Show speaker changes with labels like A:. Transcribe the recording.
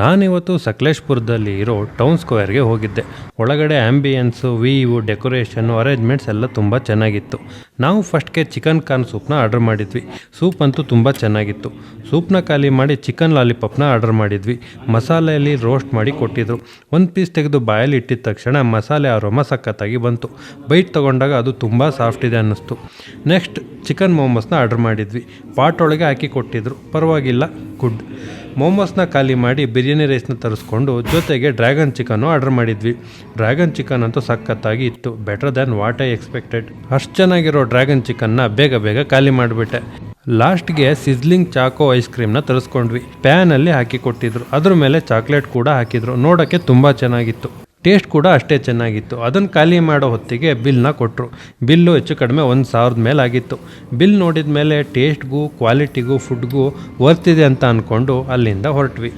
A: ನಾನಿವತ್ತು ಸಕಲೇಶ್ಪುರದಲ್ಲಿ ಇರೋ ಟೌನ್ ಸ್ಕ್ವೇರ್ಗೆ ಹೋಗಿದ್ದೆ. ಒಳಗಡೆ ಆ್ಯಂಬಿಯನ್ಸು, ವ್ಯೂ, ಡೆಕೋರೇಷನ್ನು, ಅರೇಂಜ್ಮೆಂಟ್ಸ್ ಎಲ್ಲ ತುಂಬ ಚೆನ್ನಾಗಿತ್ತು. ನಾವು ಫಸ್ಟ್ಗೆ ಚಿಕನ್ ಕಾರ್ನ್ ಸೂಪ್ನ ಆರ್ಡರ್ ಮಾಡಿದ್ವಿ. ಸೂಪ್ ಅಂತೂ ತುಂಬ ಚೆನ್ನಾಗಿತ್ತು. ಸೂಪ್ನ ಖಾಲಿ ಮಾಡಿ ಚಿಕನ್ ಲಾಲಿಪಾಪ್ನ ಆರ್ಡರ್ ಮಾಡಿದ್ವಿ. ಮಸಾಲೆಯಲ್ಲಿ ರೋಸ್ಟ್ ಮಾಡಿ ಕೊಟ್ಟಿದ್ರು. ಒಂದು ಪೀಸ್ ತೆಗೆದು ಬಾಯಲ್ಲಿ ಇಟ್ಟಿದ ತಕ್ಷಣ ಮಸಾಲೆ ಅರೋಮ ಸಖತ್ತಾಗಿ ಬಂತು. ಬೈಟ್ ತೊಗೊಂಡಾಗ ಅದು ತುಂಬ ಸಾಫ್ಟ್ ಇದೆ ಅನ್ನಿಸ್ತು. ನೆಕ್ಸ್ಟ್ ಚಿಕನ್ ಮೋಮೋಸ್ನ ಆರ್ಡರ್ ಮಾಡಿದ್ವಿ. ಪಾಟ್ ಒಳಗೆ ಹಾಕಿ ಕೊಟ್ಟಿದ್ರು. ಪರವಾಗಿಲ್ಲ, ಗುಡ್. ಮೋಮೋಸ್ನ ಖಾಲಿ ಮಾಡಿ ಬಿರಿಯಾನಿ ರೈಸ್ನ ತರಿಸ್ಕೊಂಡು ಜೊತೆಗೆ ಡ್ರ್ಯಾಗನ್ ಚಿಕನ್ನು ಆರ್ಡರ್ ಮಾಡಿದ್ವಿ. ಡ್ರ್ಯಾಗನ್ ಚಿಕನ್ ಅಂತೂ ಸಖತ್ತಾಗಿ ಇತ್ತು. Better than what I expected. ಅಷ್ಟು ಚೆನ್ನಾಗಿರೋ ಡ್ರ್ಯಾಗನ್ ಚಿಕನ್ನ ಬೇಗ ಖಾಲಿ ಮಾಡಿಬಿಟ್ಟೆ. ಲಾಸ್ಟ್ಗೆ ಸಿಜ್ಲಿಂಗ್ ಚಾಕೋ ಐಸ್ ಕ್ರೀಮ್ನ ತರಿಸ್ಕೊಂಡ್ವಿ. ಪ್ಯಾನಲ್ಲಿ ಹಾಕಿ ಕೊಟ್ಟಿದ್ರು. ಅದ್ರ ಮೇಲೆ ಚಾಕ್ಲೇಟ್ ಕೂಡ ಹಾಕಿದ್ರು. ನೋಡೋಕ್ಕೆ ತುಂಬ ಚೆನ್ನಾಗಿತ್ತು. ಟೇಸ್ಟ್ ಕೂಡ ಅಷ್ಟೇ ಚೆನ್ನಾಗಿತ್ತು. ಅದನ್ನು ಖಾಲಿ ಮಾಡೋ ಹೊತ್ತಿಗೆ ಬಿಲ್ನ ಕೊಟ್ಟರು. ಬಿಲ್ಲು ಹೆಚ್ಚು ಕಡಿಮೆ 1,000 ಮೇಲೆ ಆಗಿತ್ತು. ಬಿಲ್ ನೋಡಿದ ಮೇಲೆ ಟೇಸ್ಟ್ಗೂ ಕ್ವಾಲಿಟಿಗೂ ಫುಡ್ಗೂ ವರ್ತಿದೆ ಅಂತ ಅಂದ್ಕೊಂಡು ಅಲ್ಲಿಂದ ಹೊರಟ್ವಿ.